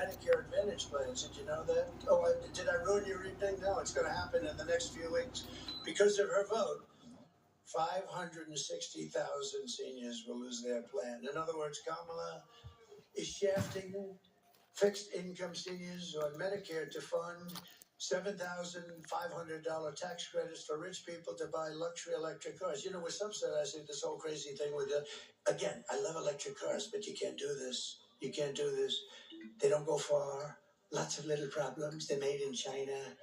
Medicare Advantage plans. Did you know that? Oh, did I ruin your evening? No, it's going to happen in the next few weeks. Because of her vote, 560,000 seniors will lose their plan. In other words, Kamala is shafting fixed income seniors on Medicare to fund $7,500 tax credits for rich people to buy luxury electric cars. You know, we're subsidizing this whole crazy thing with again, I love electric cars, but you can't do this. You can't do this. They don't go far. Lots of little problems. They're made in China.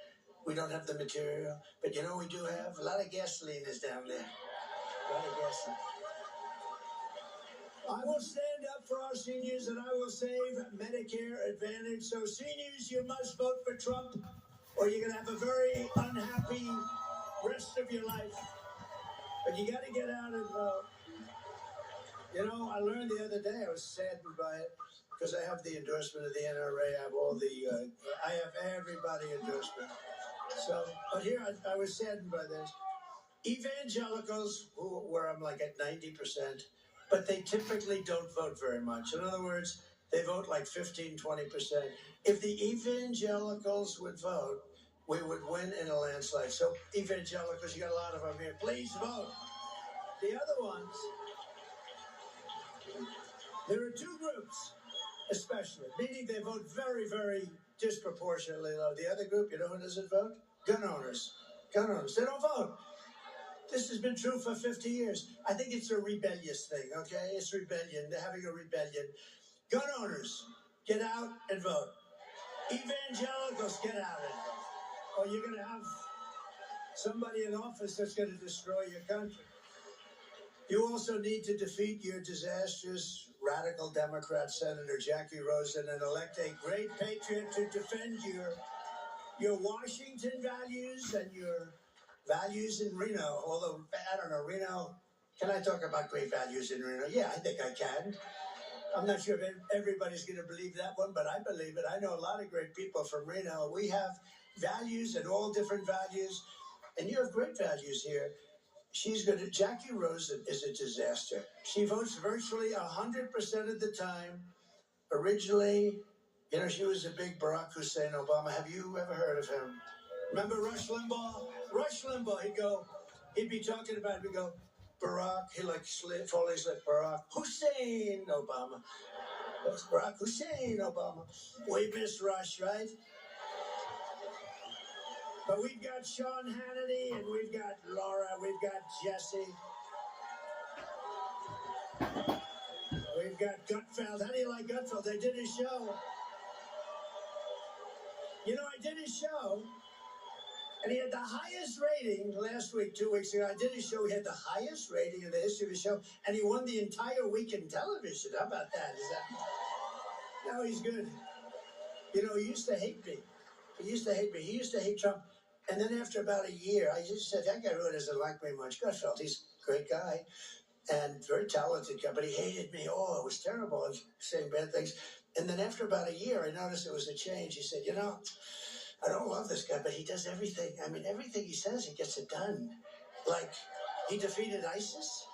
We don't have the material. But you know we do have? A lot of gasoline is down there. A lot of gasoline. I will stand up for our seniors and I will save Medicare Advantage. So seniors, you must vote for Trump or you're going to have a very unhappy rest of your life. But you got to get out and vote. You know, I learned the other day, I was saddened by it, because I have the endorsement of the NRA. I have all the, I have everybody endorsement. So, but here I was saddened by this. Evangelicals, where I'm like at 90%, but they typically don't vote very much. In other words, they vote like 15, 20%. If the evangelicals would vote, we would win in a landslide. So evangelicals, you got a lot of them here. Please vote. The other ones, there are two groups, especially, meaning they vote very, very disproportionately low. The other group, you know who doesn't vote? Gun owners. Gun owners. They don't vote. This has been true for 50 years. I think it's a rebellious thing, okay? It's rebellion. They're having a rebellion. Gun owners, get out and vote. Evangelicals, get out and vote. Or you're going to have somebody in office that's going to destroy your country. You also need to defeat your disastrous radical Democrat Senator Jackie Rosen and elect a great patriot to defend your Washington values and your values in Reno. Although, I don't know, Reno, can I talk about great values in Reno? Yeah, I think I can. I'm not sure if everybody's going to believe that one, but I believe it. I know a lot of great people from Reno. We have values and all different values, and you have great values here. Jackie Rosen is a disaster. She votes virtually 100% of the time. Originally, you know, she was a big Barack Hussein Obama. Have you ever heard of him? Remember Rush Limbaugh? Rush Limbaugh, he'd be talking about, he'd go, Barack, he like Foley's like Barack Hussein Obama. That's Barack Hussein Obama. We miss Rush, right? But we've got Sean Hannity, and we've got Laura, we've got Jesse. We've got Gutfeld. How do you like Gutfeld? They did his show. You know, I did his show, and he had the highest rating last week, 2 weeks ago. I did his show. He had the highest rating in the history of his show, and he won the entire week in television. How about that? No, he's good. You know, he used to hate me. He used to hate Trump. And then after about a year, I just said, that guy really doesn't like me much. Gutfeld, he's a great guy and very talented guy, but he hated me. Oh, it was terrible. I was saying bad things. And then after about a year, I noticed it was a change. He said, you know, I don't love this guy, but he does everything. I mean, everything he says, he gets it done. Like, he defeated ISIS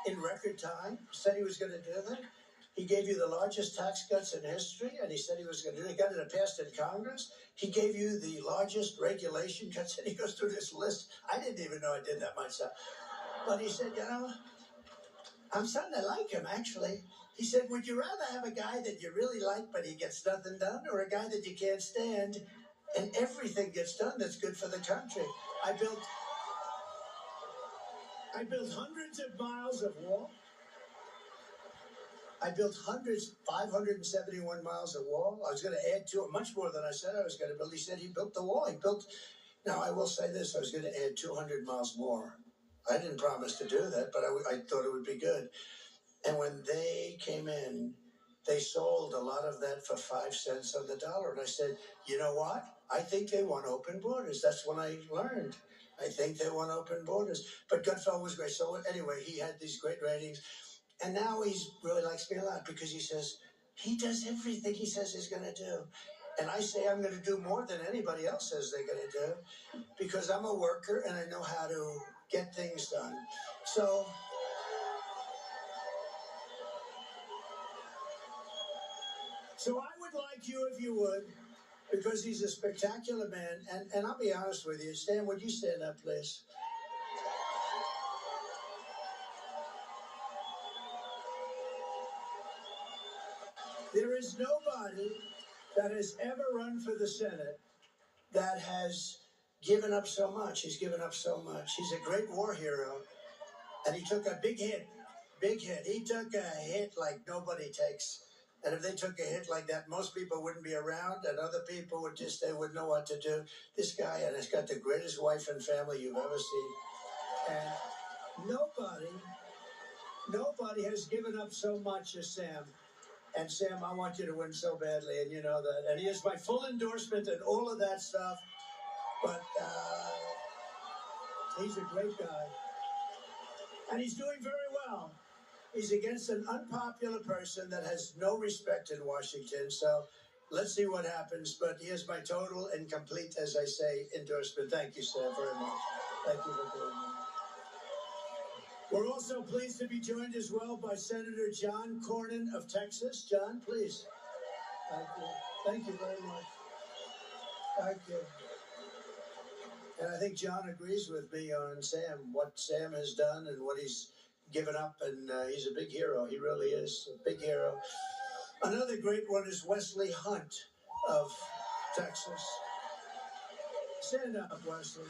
in record time, said he was going to do that. He gave you the largest tax cuts in history, and he said he was going to do it. He got it passed in Congress. He gave you the largest regulation cuts, and he goes through this list. I didn't even know I did that myself. But he said, you know, I'm starting to like him, actually. He said, would you rather have a guy that you really like, but he gets nothing done, or a guy that you can't stand, and everything gets done that's good for the country? I built hundreds of miles of wall. I built 571 miles of wall. I was going to add to it much more than I said I was going to build. He said he built the wall. Now I will say this, I was going to add 200 miles more. I didn't promise to do that, but I thought it would be good. And when they came in, they sold a lot of that for 5 cents on the dollar. And I said, you know what? I think they want open borders. That's when I learned. I think they want open borders. But Gutfeld was great. So anyway, he had these great ratings. And now he really likes me a lot because he says, he does everything he says he's going to do. And I say I'm going to do more than anybody else says they're going to do because I'm a worker and I know how to get things done. So I would would like you, if you would, because he's a spectacular man. And I'll be honest with you. Stan, would you stand up, please? There is nobody that has ever run for the Senate that has given up so much. He's given up so much. He's a great war hero. And he took a big hit. Big hit. He took a hit like nobody takes. And if they took a hit like that, most people wouldn't be around, and other people would they wouldn't know what to do. This guy, and he's got the greatest wife and family you've ever seen. And nobody has given up so much as Sam. And Sam, I want you to win so badly, and you know that. And he has my full endorsement and all of that stuff. But he's a great guy. And he's doing very well. He's against an unpopular person that has no respect in Washington. So let's see what happens. But he has my total and complete, as I say, endorsement. Thank you, Sam, very much. Thank you for doing that. We're also pleased to be joined as well by Senator John Cornyn of Texas. John, please. Thank you. Thank you very much. Thank you. And I think John agrees with me on Sam, what Sam has done and what he's given up. And he's a big hero. He really is a big hero. Another great one is Wesley Hunt of Texas. Stand up, Wesley.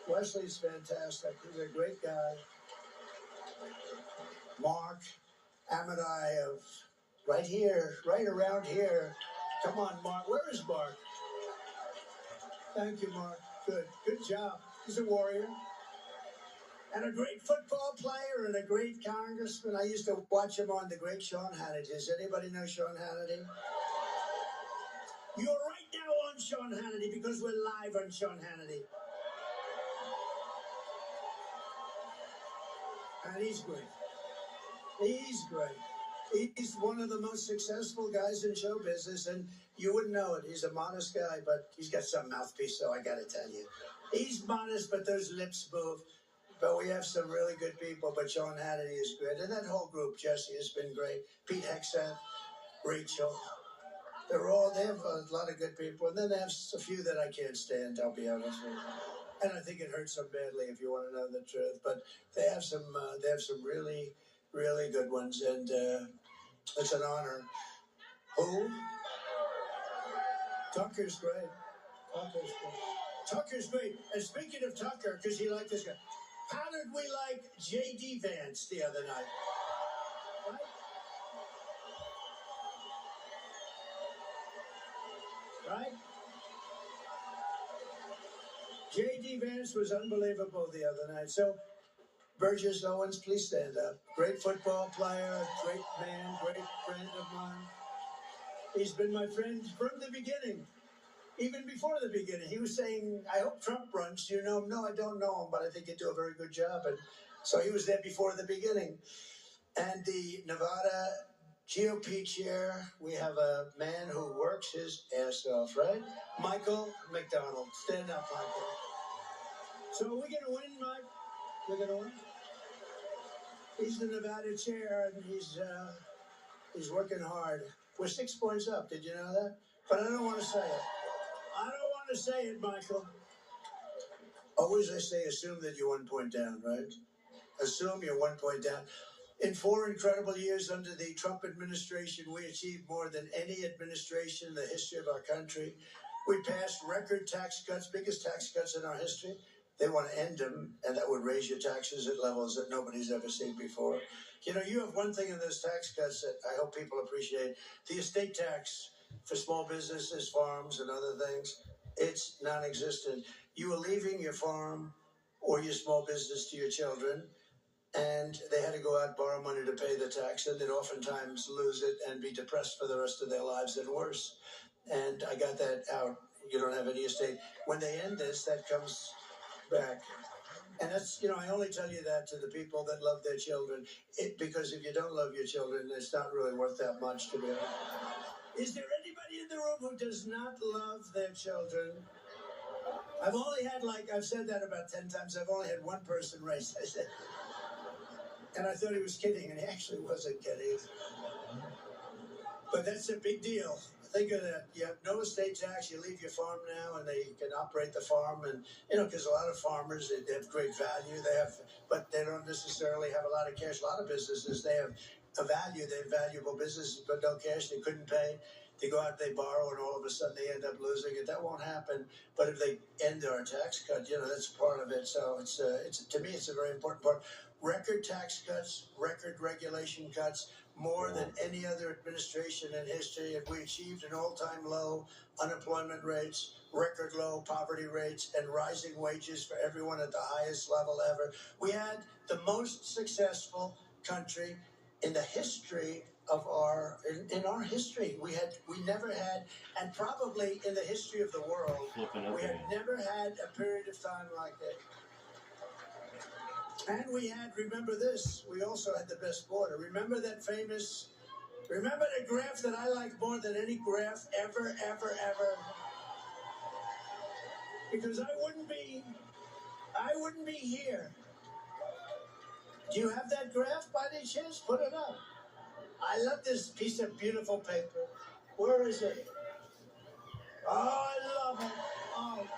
Wesley's fantastic. He's a great guy. Mark Amadei of right here, right around here. Come on, Mark. Where is Mark? Thank you, Mark. Good. Good job. He's a warrior. And a great football player and a great congressman. I used to watch him on the great Sean Hannity. Does anybody know Sean Hannity? You're right now on Sean Hannity because we're live on Sean Hannity. And he's great. He's great. He's one of the most successful guys in show business, and you wouldn't know it. He's a modest guy, but he's got some mouthpiece, so I got to tell you. He's modest, but those lips move. But we have some really good people, but Sean Hannity is great. And that whole group, Jesse, has been great. Pete Hegseth, Rachel. They have a lot of good people. And then they have a few that I can't stand, I'll be honest with you. And I think it hurts them badly, if you want to know the truth. But they have some really, really good ones. And it's an honor. Who? Tucker's great. Tucker's great. And speaking of Tucker, because he liked this guy, how did we like J.D. Vance the other night? Right? J.D. Vance was unbelievable the other night. So, Burgess Owens, please stand up. Great football player, great man, great friend of mine. He's been my friend from the beginning. Even before the beginning, he was saying, I hope Trump runs. Do you know him? No, I don't know him, but I think he'd do a very good job. And so he was there before the beginning. And the Nevada GOP chair, we have a man who works his ass off, right? Michael McDonald. Stand up, Michael. So are we going to win, Mike? We're going to win? He's the Nevada chair, and he's working hard. We're 6 points up. Did you know that? But I don't want to say it. I don't want to say it, Michael. Always I say assume that you're 1 point down, right? Assume you're 1 point down. In 4 incredible years under the Trump administration, we achieved more than any administration in the history of our country. We passed record tax cuts, biggest tax cuts in our history. They want to end them, and that would raise your taxes at levels that nobody's ever seen before. You know, you have one thing in those tax cuts that I hope people appreciate. The estate tax for small businesses, farms, and other things, it's non-existent. You are leaving your farm or your small business to your children, and they had to go out and borrow money to pay the tax, and they'd oftentimes lose it and be depressed for the rest of their lives and worse. And I got that out. You don't have any estate. When they end this, that comes back. And that's, you know, I only tell you that to the people that love their children, because if you don't love your children, it's not really worth that much to be honest. Is there anybody in the room who does not love their children? I've only had, I've said that about 10 times. I've only had one person raise. I said, and I thought he was kidding, and he actually wasn't kidding. But that's a big deal. Think of that. You have no estate tax. You leave your farm now, and they can operate the farm. And because a lot of farmers they have great value. But they don't necessarily have a lot of cash. A lot of businesses they have a value. They have valuable businesses, but no cash. They couldn't pay. They go out, they borrow, and all of a sudden they end up losing it. That won't happen. But if they end our tax cut, that's part of it. So it's to me, it's a very important part. Record tax cuts, record regulation cuts, more than any other administration in history. And we achieved an all-time low unemployment rates, record low poverty rates, and rising wages for everyone at the highest level ever. We had the most successful country in the history of in our history. We never had, and probably in the history of the world, we have never had a period of time like that. And we had, remember this, we also had the best border. Remember the graph that I like more than any graph ever, ever, ever? Because I wouldn't be here. Do you have that graph by any chance? Put it up. I love this piece of beautiful paper. Where is it? Oh, I love it. Oh.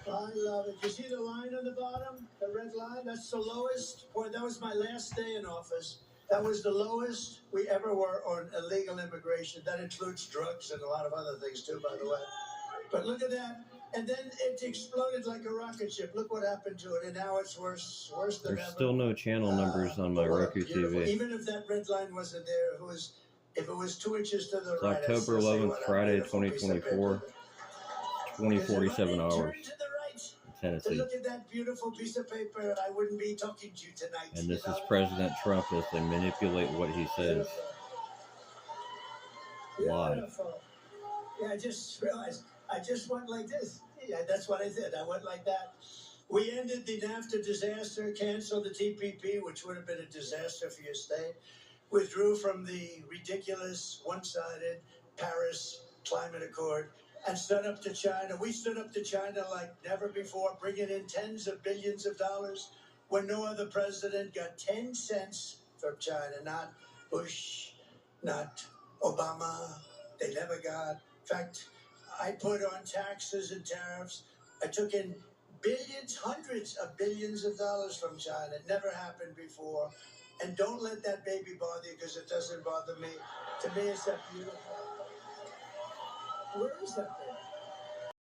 I love it. You see the line on the bottom? The red line? That's the lowest. Boy, that was my last day in office. That was the lowest we ever were on illegal immigration. That includes drugs and a lot of other things too, by the way. But look at that. And then it exploded like a rocket ship. Look what happened to it. And now it's worse than ever. There's still no channel numbers on my Roku TV. Even if that red line wasn't there, if it was 2 inches to the it's right. October 11th, Friday, 2024. 20:47 hours. Tennessee. Look at that beautiful piece of paper. I wouldn't be talking to you tonight. And this is President Trump as they manipulate what he says. Live. Yeah, I just realized I just went like this. Yeah, that's what I did. I went like that. We ended the NAFTA disaster, canceled the TPP, which would have been a disaster for your state, withdrew from the ridiculous, one-sided Paris Climate Accord, and stood up to China. We stood up to China like never before, bringing in tens of billions of dollars when no other president got 10 cents from China. Not Bush, not Obama. They never got. In fact, I put on taxes and tariffs. I took in billions, hundreds of billions of dollars from China. It never happened before. And don't let that baby bother you because it doesn't bother me. To me, it's that beautiful. Where is that baby?